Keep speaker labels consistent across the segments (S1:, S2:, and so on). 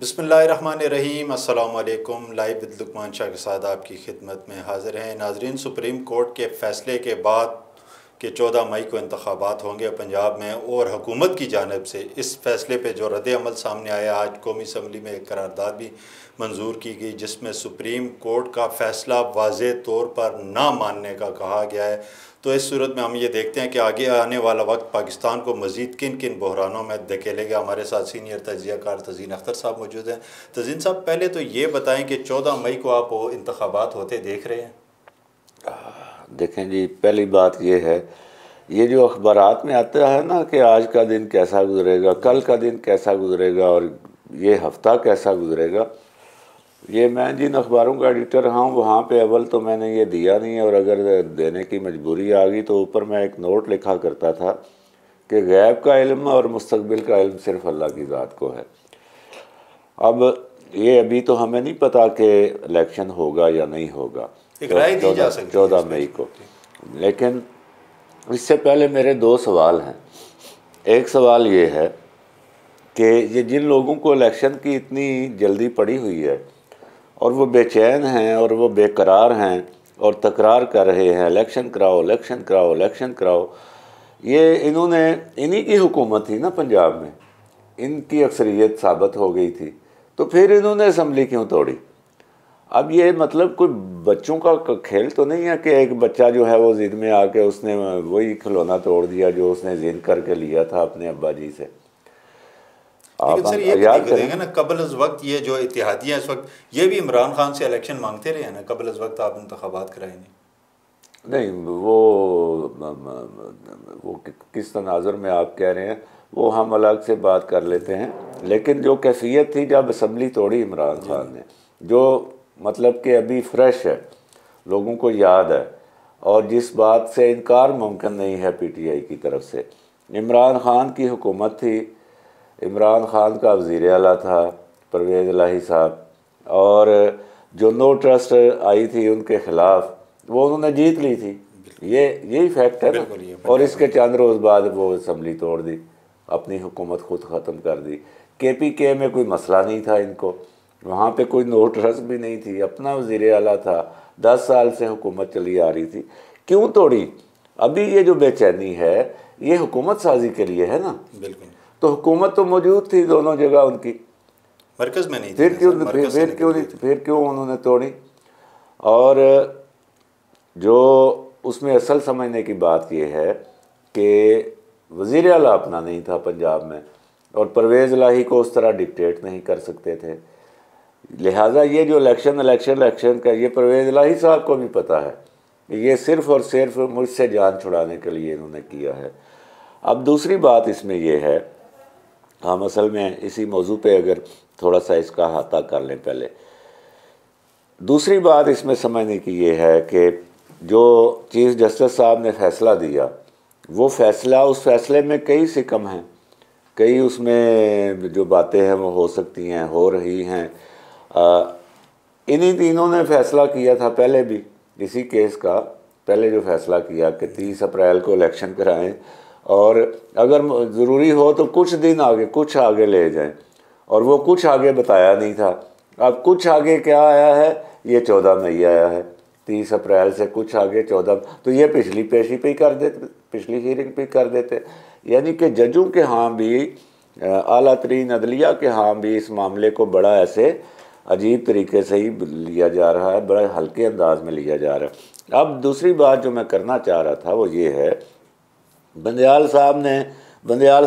S1: बिस्मिल्लाहिर्रहमानिर्रहीम अस्सलाम वालेकुम। लाइव विद लुकमान शाह के साथ आपकी खिदमत में हाज़िर हैं। नाजरीन, सुप्रीम कोर्ट के फ़ैसले के बाद कि 14 मई को इंतखाबात होंगे पंजाब में और हुकूमत की जानिब से इस फ़ैसले पे जो रद्द-ए-अमल सामने आया, आज कौमी असम्बली में एक करारदाद भी मंजूर की गई जिसमें सुप्रीम कोर्ट का फ़ैसला वाज़ेह तौर पर ना मानने का कहा गया है। तो इस सूरत में हम ये देखते हैं कि आगे आने वाला वक्त पाकिस्तान को मज़ीद किन किन बहरानों में धकेलेगा। हमारे साथ सीनियर तजियाकार तज़ीन अख्तर साहब मौजूद हैं। तज़ीन साहब, पहले तो ये बताएं कि 14 मई को आप वो इंतखाबात होते देख रहे हैं?
S2: देखें जी, पहली बात ये है, ये जो अखबारात में आता है ना कि आज का दिन कैसा गुजरेगा, कल का दिन कैसा गुजरेगा और ये हफ्ता कैसा गुजरेगा, ये मैं जिन अखबारों का एडिटर हाँ वहाँ पे अव्वल तो मैंने ये दिया नहीं है, और अगर देने की मजबूरी आ गई तो ऊपर मैं एक नोट लिखा करता था कि गैब का इल्म और मुस्तकबिल का इल्म सिर्फ अल्लाह की ज़ात को है। अब ये अभी तो हमें नहीं पता कि इलेक्शन होगा या नहीं होगा, 14 मई को, लेकिन इससे पहले मेरे दो सवाल हैं। एक सवाल ये है कि ये जिन लोगों को इलेक्शन की इतनी जल्दी पड़ी हुई है और वो बेचैन हैं और वो बेकरार हैं और तकरार कर रहे हैं इलेक्शन कराओ, इलेक्शन कराओ, इलेक्शन कराओ, ये इन्होंने, इन्हीं की हुकूमत थी ना पंजाब में, इनकी अक्सरियत साबित हो गई थी, तो फिर इन्होंने असम्बली क्यों तोड़ी? अब ये मतलब कोई बच्चों का खेल तो नहीं है कि एक बच्चा जो है वो ज़िद में आके उसने वही खिलौना तोड़ दिया जो उसने ज़िद करके लिया था अपने अब्बा जी से।
S1: लेकिन सर ये याद करेंगे ना, कबल अज़ वक्त ये जो इत्तेहादियाँ इस वक्त ये भी इमरान खान से इलेक्शन मांगते रहे हैं ना, कबल अज़ वक्त आप इंतखाबात कराए
S2: नहीं, वो किस तनाज़ुर में आप कह रहे हैं वो हम अलग से बात कर लेते हैं, लेकिन जो कैफियत थी जब असम्बली तोड़ी इमरान खान ने, जो मतलब कि अभी फ्रेश है, लोगों को याद है, और जिस बात से इनकार मुमकिन नहीं है पीटीआई की तरफ से, इमरान खान की हुकूमत थी, इमरान खान का वज़ीर आला था परवेज़ इलाही साहब, और जो नो ट्रस्ट आई थी उनके ख़िलाफ़ वो उन्होंने जीत ली थी। यही फैक्ट है ना। और इसके चंद रोज़ बाद वो असम्बली तोड़ दी, अपनी हुकूमत खुद ख़त्म कर दी। KPK में कोई मसला नहीं था इनको, वहाँ पे कोई नो ट्रस्ट भी नहीं थी, अपना वज़ीर आला था, 10 साल से हुकूमत चली आ रही थी, क्यों तोड़ी? अभी ये जो बेचैनी है ये हुकूमत साजी के लिए है ना।
S1: बिल्कुल।
S2: तो हुकूमत तो मौजूद थी दोनों जगह उनकी,
S1: मरकज़ में नहीं,
S2: फिर क्यों उन्होंने तोड़ी? और जो उसमें असल समझने की बात यह है कि वज़ीर आला अपना नहीं था पंजाब में, और परवेज़ इलाही को उस तरह डिक्टेट नहीं कर सकते थे, लिहाजा ये जो इलेक्शन का ये परवेज़ इलाही साहब को भी पता है कि ये सिर्फ़ और सिर्फ मुझसे जान छुड़ाने के लिए इन्होंने किया है। अब दूसरी बात इसमें यह है, हम असल में इसी मौजू पे अगर थोड़ा सा इसका अहाता कर लें पहले, दूसरी बात इसमें समझने की ये है कि जो चीफ़ जस्टिस साहब ने फ़ैसला दिया, वो फ़ैसला, उस फ़ैसले में कई सिकम हैं, कई उसमें जो बातें हैं वो हो सकती हैं, हो रही हैं। इन्हीं तीनों ने फ़ैसला किया था पहले भी, इसी केस का पहले जो फ़ैसला किया कि 30 अप्रैल को इलेक्शन कराएं, और अगर ज़रूरी हो तो कुछ दिन आगे, कुछ आगे ले जाएं, और वो कुछ आगे बताया नहीं था। अब कुछ आगे क्या आया है? ये 14 मई आया है, 30 अप्रैल से कुछ आगे 14, तो ये पिछली पेशी पे ही कर देते, पिछली हीयरिंग पे कर देते। यानी कि जजों के यहाँ भी, आला तरीन अदलिया के यहाँ भी इस मामले को बड़ा ऐसे अजीब तरीके से ही लिया जा रहा है, बड़े हल्के अंदाज में लिया जा रहा है। अब दूसरी बात जो मैं करना चाह रहा था वो ये है, बंदयाल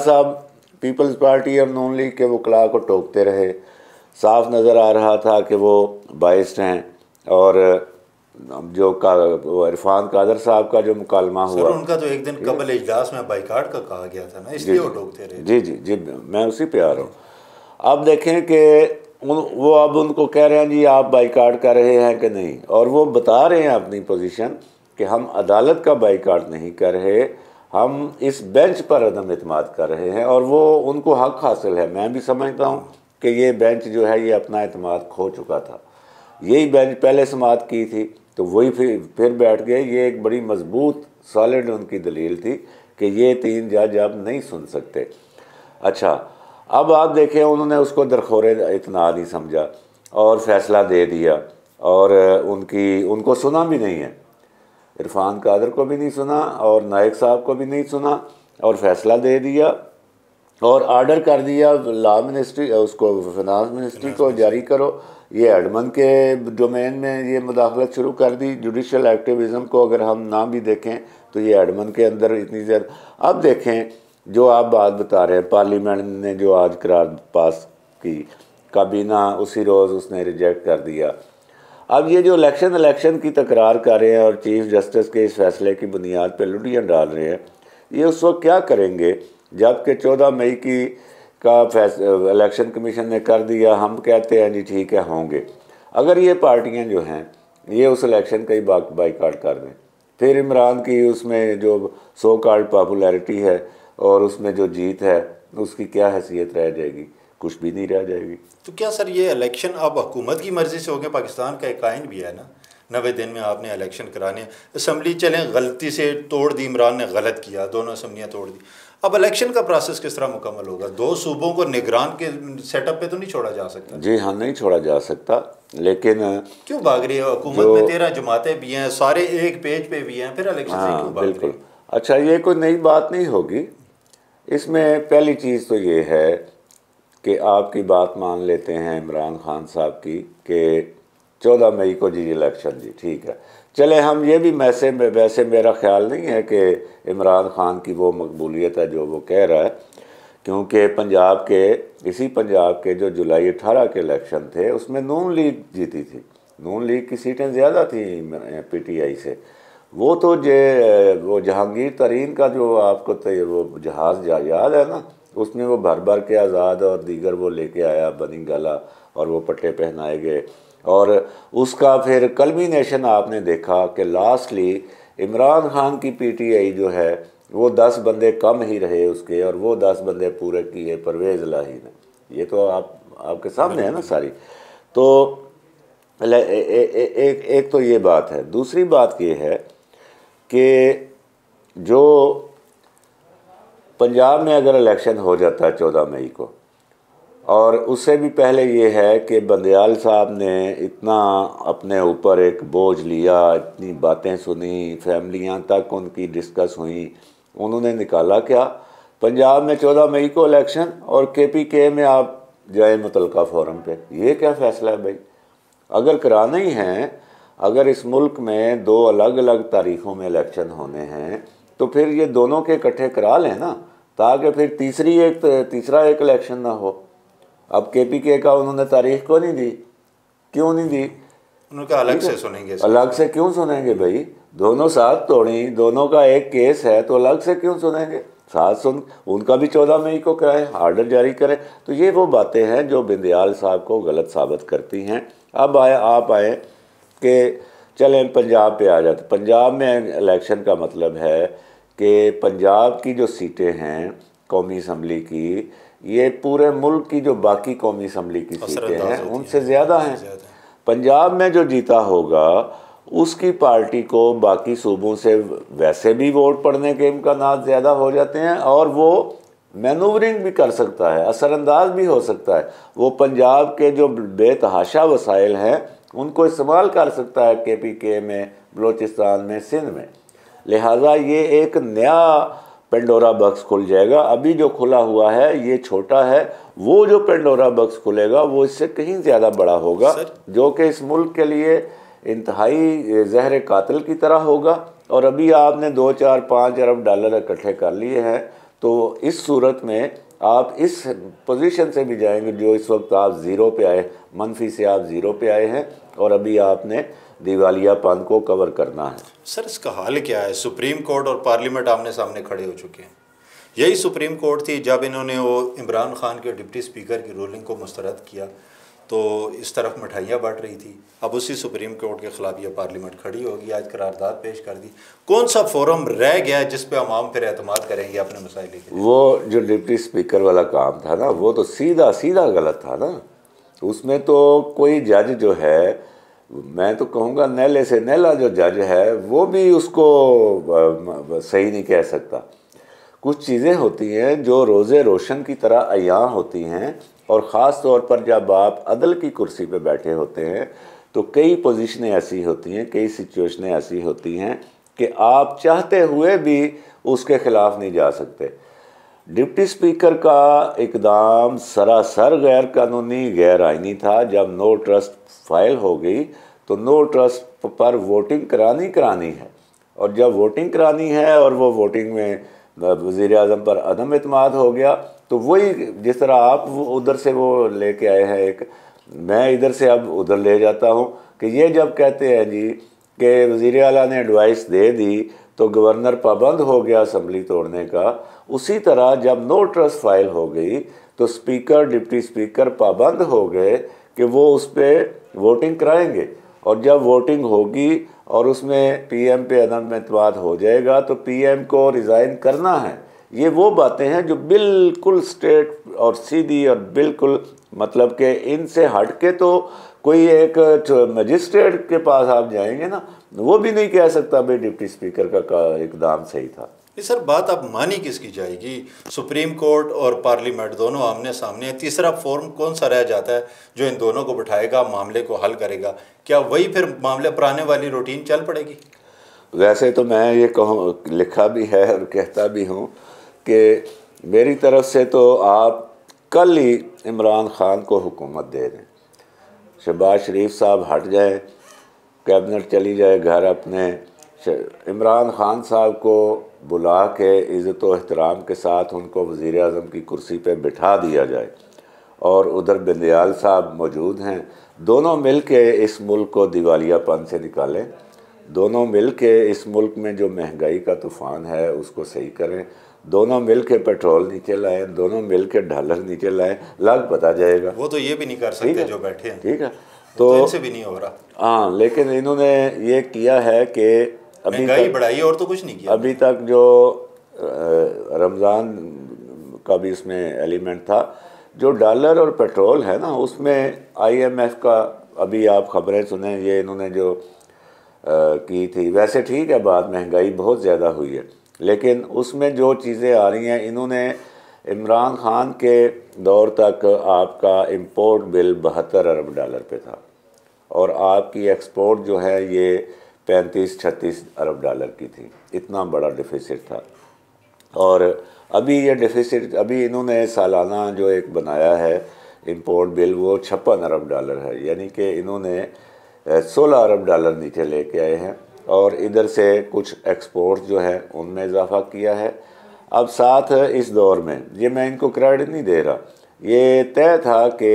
S2: साहब पीपल्स पार्टी और नून लीग के वकला को टोकते रहे, साफ नज़र आ रहा था कि वो बाइस्ड हैं, और जो इरफान कादर साहब का जो मुकालमा हुआ,
S1: उनका तो एक दिन कबल इजलास में बाइकाट का कहा गया था ना, इसलिए वो टोकते रहे।
S2: जी, मैं उसी पे आ रहा हूँ। अब देखें कि वो अब उनको कह रहे हैं जी आप बाइकाट कर रहे हैं कि नहीं, और वो बता रहे हैं अपनी पोजीशन कि हम अदालत का बाइकाट नहीं कर रहे, हम इस बेंच पर अदम एतमाद कर रहे हैं, और वो उनको हक हासिल है। मैं भी समझता हूँ कि ये बेंच जो है ये अपना एतमाद खो चुका था, यही बेंच पहले समाअत की थी तो वही फिर बैठ गए। ये एक बड़ी मजबूत सॉलिड उनकी दलील थी कि ये 3 जज अब नहीं सुन सकते। अच्छा, अब आप देखें उन्होंने उसको दरखोरे इतना नहीं समझा और फैसला दे दिया, और उनको सुना भी नहीं है, इरफान कादर को भी नहीं सुना और नायक साहब को भी नहीं सुना, और फैसला दे दिया और आर्डर कर दिया लॉ मिनिस्ट्री उसको, फिनांस मिनिस्ट्री को जारी करो। ये एडमन के डोमेन में ये मुदाखलत शुरू कर दी। जुडिशल एक्टिविज़म को अगर हम ना भी देखें तो ये एडमन के अंदर इतनी ज़्यादा। अब देखें जो आप बात बता रहे हैं, पार्लियामेंट ने जो आज करार पास की, काबीना उसी रोज़ उसने रिजेक्ट कर दिया। अब ये जो इलेक्शन की तकरार कर रहे हैं और चीफ जस्टिस के इस फैसले की बुनियाद पर लुटियाँ डाल रहे हैं, ये उस वक्त क्या करेंगे जबकि 14 मई का इलेक्शन कमीशन ने कर दिया, हम कहते हैं जी ठीक है होंगे। अगर ये पार्टियां जो हैं ये उस इलेक्शन का ही बाइकाट कर दें, फिर इमरान की उसमें जो सो कॉल्ड पॉपुलैरिटी है और उसमें जो जीत है उसकी क्या हैसियत रह जाएगी? कुछ भी नहीं रह जाएगी।
S1: तो क्या सर ये इलेक्शन अब हुकूमत की मर्ज़ी से हो गया? पाकिस्तान का एक आइन भी है ना, 90 दिन में आपने इलेक्शन कराने। असम्बली चलें गलती से तोड़ दी, इमरान ने गलत किया, दोनों असम्बलियाँ तोड़ दी। अब इलेक्शन का प्रोसेस किस तरह मुकम्मल होगा? 2 सूबों को निगरान के सेटअप पे तो नहीं छोड़ा जा सकता?
S2: जी हाँ, नहीं छोड़ा जा सकता, लेकिन
S1: क्यों भाग रही है हुकूमत में? 13 जमातें भी हैं, सारे एक पेज पे भी हैं, फिर इलेक्शन से क्यों भाग रही है?
S2: बिल्कुल। अच्छा, ये कोई नई बात नहीं होगी। इसमें पहली चीज़ तो ये है कि आपकी बात मान लेते हैं इमरान खान साहब की कि 14 मई को जी इलेक्शन, जी ठीक है, चले हम ये भी वैसे मेरा ख्याल नहीं है कि इमरान खान की वो मकबूलियत है जो वो कह रहा है, क्योंकि इसी पंजाब के जो जुलाई 18 के इलेक्शन थे उसमें नून लीग जीती थी। नून लीग की सीटें ज़्यादा थी PTI से। वो तो वो जहांगीर तरीन का जो आपको वो जहाज़ याद है ना, उसमें वो भर के आज़ाद और दीगर वो लेके आया बनी गला और वो पट्टे पहनाए गए, और उसका फिर कल्मिनेशन आपने देखा कि लास्टली इमरान खान की PTI जो है वो 10 बंदे कम ही रहे उसके, और वो 10 बंदे पूरे किए परवेज़ इलाही ने। ये तो आपके सामने है ना सारी। तो एक तो ये बात है। दूसरी बात ये है कि जो पंजाब में अगर इलेक्शन हो जाता है 14 मई को, और उससे भी पहले ये है कि बंदयाल साहब ने इतना अपने ऊपर एक बोझ लिया, इतनी बातें सुनी, फैमिलियां तक उनकी डिस्कस हुई, उन्होंने निकाला क्या? पंजाब में 14 मई को इलेक्शन और KPK में आप जाए मुतलका फोरम पे। ये क्या फ़ैसला है भाई? अगर कराना ही है, अगर इस मुल्क में 2 अलग अलग तारीख़ों में इलेक्शन होने हैं तो फिर ये दोनों के इकट्ठे करा लें ना, ताकि फिर तीसरा एक इलेक्शन ना हो। अब KPK का उन्होंने तारीख को नहीं दी, क्यों नहीं दी?
S1: उनका अलग से सुनेंगे।
S2: अलग से क्यों सुनेंगे भाई? दोनों साथ तोड़ी, दोनों का एक केस है, तो अलग से क्यों सुनेंगे? साथ सुन, उनका भी 14 मई को कराए, आर्डर जारी करें। तो ये वो बातें हैं जो बंदयाल साहब को गलत साबित करती हैं। अब आप आए कि चलें पंजाब पे आ जाते। पंजाब में इलेक्शन का मतलब है कि पंजाब की जो सीटें हैं कौमी असम्बली की, ये पूरे मुल्क की जो बाकी कौमी असम्बली की सीटें हैं उनसे ज़्यादा हैं। पंजाब में जो जीता होगा उसकी पार्टी को बाकी सूबों से वैसे भी वोट पड़ने के इम्कानात ज़्यादा हो जाते हैं, और वो मैनूवरिंग भी कर सकता है, असरअंदाज भी हो सकता है। वो पंजाब के जो बेतहाशा वसाइल हैं उनको इस्तेमाल कर सकता है KPK में, बलूचिस्तान में, सिंध में। लिहाजा ये एक नया पेंडोरा बक्स खुल जाएगा। अभी जो खुला हुआ है ये छोटा है, वो जो पेंडोरा बक्स खुलेगा वो इससे कहीं ज़्यादा बड़ा होगा, जो कि इस मुल्क के लिए इंतहाई जहर कातिल की तरह होगा। और अभी आपने 2, 4, 5 अरब डॉलर इकट्ठे कर लिए हैं, तो इस सूरत में आप इस पोजीशन से भी जाएंगे जो इस वक्त आप ज़ीरो पे आए, मनफी से आप ज़ीरो पे आए हैं, और अभी आपने दिवालियापन को कवर करना है।
S1: सर इसका हाल क्या है? सुप्रीम कोर्ट और पार्लियामेंट आमने सामने खड़े हो चुके हैं। यही सुप्रीम कोर्ट थी जब इन्होंने वो इमरान खान के डिप्टी स्पीकर की रूलिंग को मुस्तरद किया तो इस तरफ मिठाइयाँ बांट रही थी। अब उसी सुप्रीम कोर्ट के ख़िलाफ़ यह पार्लियामेंट खड़ी होगी, आज करारदाद पेश कर दी। कौन सा फोरम रह गया है जिस पे अवाम फिर एतमाद करेंगे अपने मसाइल के? वो
S2: जो डिप्टी स्पीकर वाला काम था ना, वो तो सीधा सीधा गलत था ना। उसमें तो कोई जज जो है, मैं तो कहूँगा नैले से नैला जो जज है, वो भी उसको सही नहीं कह सकता। कुछ चीज़ें होती हैं जो रोज़े रोशन की तरह अयां होती हैं, और ख़ास तौर पर जब आप अदल की कुर्सी पे बैठे होते हैं तो कई पोजीशनें ऐसी होती हैं, कई सिचुएशनें ऐसी होती हैं कि आप चाहते हुए भी उसके ख़िलाफ़ नहीं जा सकते। डिप्टी स्पीकर का इकदाम सरासर गैर कानूनी, गैर आइनी था। जब नो ट्रस्ट फाइल हो गई तो नो ट्रस्ट पर वोटिंग करानी है, और जब वोटिंग करानी है और वो वोटिंग में वज़ीर आज़म पर अदम एतमाद हो गया, तो वही जिस तरह आप उधर से वो लेके आए हैं एक, मैं इधर से अब उधर ले जाता हूँ कि ये जब कहते हैं जी कि वज़ीर आला ने एडवाइस दे दी तो गवर्नर पाबंद हो गया असम्बली तोड़ने का, उसी तरह जब नो ट्रस्ट फाइल हो गई तो स्पीकर, डिप्टी स्पीकर पाबंद हो गए कि वो उस पर वोटिंग कराएंगे, और जब वोटिंग होगी और उसमें पीएम पे अदम एतमाद हो जाएगा तो पीएम को रिज़ाइन करना है। ये वो बातें हैं जो बिल्कुल स्ट्रेट और सीधी और बिल्कुल, मतलब कि इनसे हट के तो कोई एक मजिस्ट्रेट के पास आप जाएंगे ना, वो भी नहीं कह सकता भाई डिप्टी स्पीकर का इकदाम सही था।
S1: सर बात अब मानी किसकी जाएगी? सुप्रीम कोर्ट और पार्लियामेंट दोनों आमने सामने हैं, तीसरा फोरम कौन सा रह जाता है जो इन दोनों को बिठाएगा, मामले को हल करेगा? क्या वही फिर मामले पुराने वाली रूटीन चल पड़ेगी?
S2: वैसे तो मैं ये कहूँ, लिखा भी है और कहता भी हूँ कि मेरी तरफ से तो आप कल ही इमरान खान को हुकूमत दे दें, शहबाज शरीफ साहब हट जाए, कैबिनेट चली जाए घर अपने, इमरान खान साहब को बुला के इज़्ज़त व एहतराम के साथ उनको वज़ीर आज़म की कुर्सी पे बिठा दिया जाए, और उधर बंदयाल साहब मौजूद हैं, दोनों मिल के इस मुल्क को दिवालियापन से निकालें, दोनों मिल के इस मुल्क में जो महंगाई का तूफ़ान है उसको सही करें, दोनों मिल के पेट्रोल नीचे लाएँ, दोनों मिल के डॉलर नीचे लाएँ, लग पता जाएगा।
S1: वो तो ये भी नहीं कर सकते जो बैठे हैं,
S2: ठीक है,
S1: तो इनसे भी नहीं हो रहा।
S2: हाँ, लेकिन इन्होंने ये किया है कि अभी
S1: महंगाई बढ़ाई और तो कुछ नहीं किया।
S2: अभी तक जो रमज़ान का भी इसमें एलिमेंट था, जो डॉलर और पेट्रोल है ना, उसमें IMF का अभी आप खबरें सुने, ये इन्होंने जो की थी, वैसे ठीक है बात, महंगाई बहुत ज़्यादा हुई है, लेकिन उसमें जो चीज़ें आ रही हैं, इन्होंने इमरान खान के दौर तक आपका इंपोर्ट बिल 72 अरब डॉलर पे था, और आपकी एक्सपोर्ट जो है ये 35-36 अरब डॉलर की थी, इतना बड़ा डिफिसिट था। और अभी ये डिफिसिट, अभी इन्होंने सालाना जो एक बनाया है इंपोर्ट बिल, वो 56 अरब डॉलर है, यानी कि इन्होंने 16 अरब डॉलर नीचे लेके आए हैं, और इधर से कुछ एक्सपोर्ट जो है उनमें इजाफा किया है। अब साथ इस दौर में, ये मैं इनको क्रेडिट नहीं दे रहा, ये तय था कि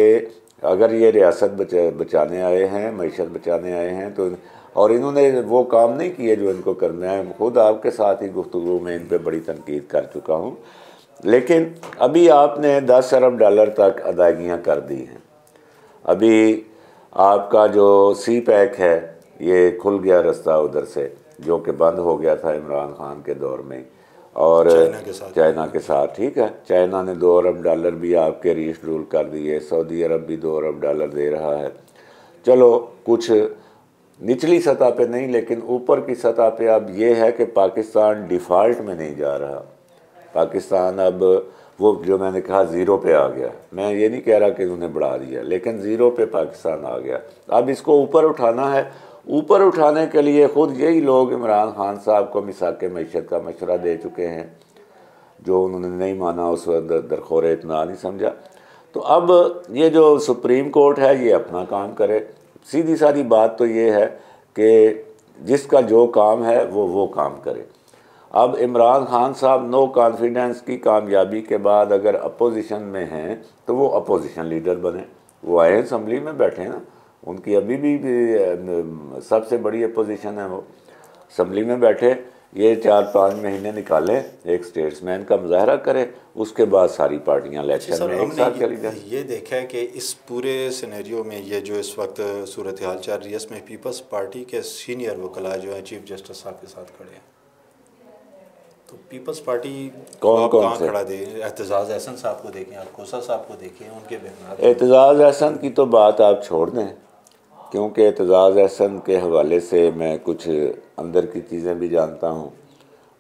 S2: अगर ये रियासत बचाने आए हैं, मईशत बचाने आए हैं, तो और इन्होंने वो काम नहीं किए जो इनको करना है। खुद आपके साथ ही गुफ्तगू में इन पे बड़ी तनकीद कर चुका हूँ, लेकिन अभी आपने 10 अरब डॉलर तक अदायगियाँ कर दी हैं। अभी आपका जो CPEC है ये खुल गया रास्ता उधर से, जो कि बंद हो गया था इमरान खान के दौर में, और चाइना के साथ ठीक है, चाइना ने 2 अरब डॉलर भी आपके रीशेड्यूल कर दिए, सऊदी अरब भी 2 अरब डॉलर दे रहा है। चलो कुछ निचली सतह पे नहीं, लेकिन ऊपर की सतह पे अब ये है कि पाकिस्तान डिफ़ॉल्ट में नहीं जा रहा, पाकिस्तान अब वो जो मैंने कहा ज़ीरो पे आ गया। मैं ये नहीं कह रहा कि उन्होंने बढ़ा दिया, लेकिन ज़ीरो पे पाकिस्तान आ गया। अब इसको ऊपर उठाना है, ऊपर उठाने के लिए ख़ुद यही लोग इमरान खान साहब को मिसाक़े मईशत का मशवरा दे चुके हैं, जो उन्होंने नहीं माना, उस वक्त दरखोरे इतना नहीं समझा। तो अब ये जो सुप्रीम कोर्ट है ये अपना काम करे। सीधी सादी बात तो ये है कि जिसका जो काम है वो काम करे। अब इमरान खान साहब नो कॉन्फिडेंस की कामयाबी के बाद अगर अपोजिशन में हैं तो वो अपोजिशन लीडर बने। वो आए असम्बली में बैठे ना, उनकी अभी भी सबसे बड़ी अपोजिशन है, वो असम्बली में बैठे, ये 4-5 महीने निकाले, एक स्टेट्समैन का मुजाहरा करे, उसके बाद सारी पार्टियां इलेक्शन में एक साथ चली जाए।
S1: ये देखा है कि इस पूरे सिनेरियो में ये जो इस वक्त सूरत हाल चल रही है, इसमें पीपल्स पार्टी के सीनियर वकला जो हैं चीफ जस्टिस साहब के साथ खड़े हैं, तो पीपल्स पार्टी
S2: कौन कौन से
S1: खड़ा दे? एतजाज़ अहसन साहब को देखें, आप खोसा साहब को देखें, उनके बयान।
S2: एतजाज़ अहसन की तो बात आप छोड़ दें, क्योंकि एतजाज़ अहसन के हवाले से मैं कुछ अंदर की चीज़ें भी जानता हूँ,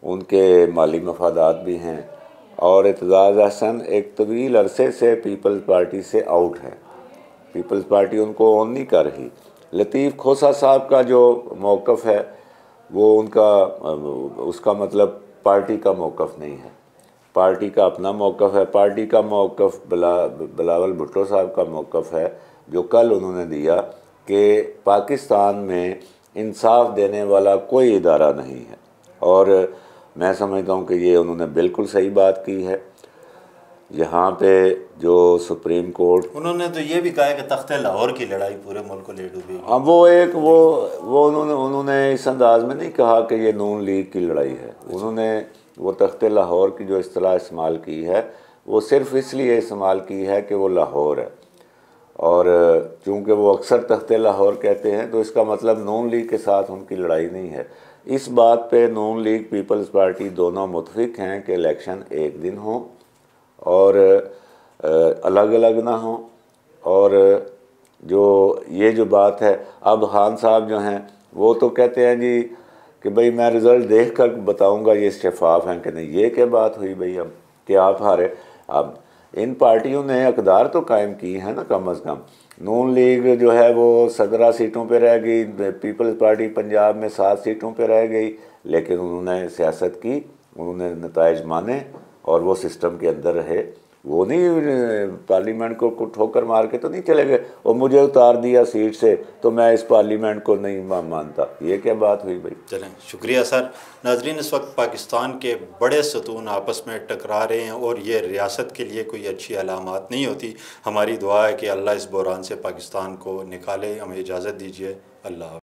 S2: उनके माली मफादात भी हैं, और एतजाज़ अहसन एक तवील अरसे से पीपल्स पार्टी से आउट है। पीपल्स पार्टी उनको ऑन नहीं कर रही। लतीफ़ खोसा साहब का जो मौक़िफ़ है वो उनका उसका मतलब पार्टी का मौक़िफ़ नहीं है, पार्टी का अपना मौक़िफ़ है। पार्टी का मौक़िफ़ बिलावल भुट्टो साहब का मौक़िफ़ है जो कल उन्होंने दिया कि पाकिस्तान में इंसाफ देने वाला कोई इदारा नहीं है, और मैं समझता हूँ कि ये उन्होंने बिल्कुल सही बात की है। यहाँ पे जो सुप्रीम कोर्ट,
S1: उन्होंने तो ये भी कहा है कि तख्ते लाहौर की लड़ाई पूरे मुल्क को ले डूबेगी।
S2: हाँ, वो उन्होंने इस अंदाज में नहीं कहा कि ये नून लीग की लड़ाई है। उन्होंने वो तख्ते लाहौर की जो इस्तेलाह इस्तेमाल की है वो सिर्फ़ इसलिए इस्तेमाल की है कि वो लाहौर है, और चूँकि वो अक्सर तख्ते लाहौर कहते हैं तो इसका मतलब नून लीग के साथ उनकी लड़ाई नहीं है। इस बात पे नून लीग पीपल्स पार्टी दोनों मुत्फिक हैं कि इलेक्शन एक दिन हो और अलग अलग ना हो। और जो बात है, अब खान साहब जो हैं वो तो कहते हैं जी कि भाई मैं रिज़ल्ट देख कर बताऊँगा ये शफाफ हैं कि नहीं। ये क्या बात हुई भाई, अब कि आप हारे। अब इन पार्टियों ने अक़दार तो कायम की है ना, कम अज़ कम। नून लीग जो है वो 17 सीटों पे रह गई, पीपल्स पार्टी पंजाब में 7 सीटों पे रह गई, लेकिन उन्होंने सियासत की, उन्होंने नताइज माने और वो सिस्टम के अंदर रहे। वो नहीं पार्लियामेंट को ठोकर मार के तो नहीं चले गए और मुझे उतार दिया सीट से तो मैं इस पार्लियामेंट को नहीं मानता। ये क्या बात हुई भाई।
S1: चलें, शुक्रिया सर। नाजरीन, इस वक्त पाकिस्तान के बड़े सतून आपस में टकरा रहे हैं और ये रियासत के लिए कोई अच्छी अलामत नहीं होती। हमारी दुआ है कि अल्लाह इस बहरान से पाकिस्तान को निकाले। हमें इजाज़त दीजिए। अल्लाह।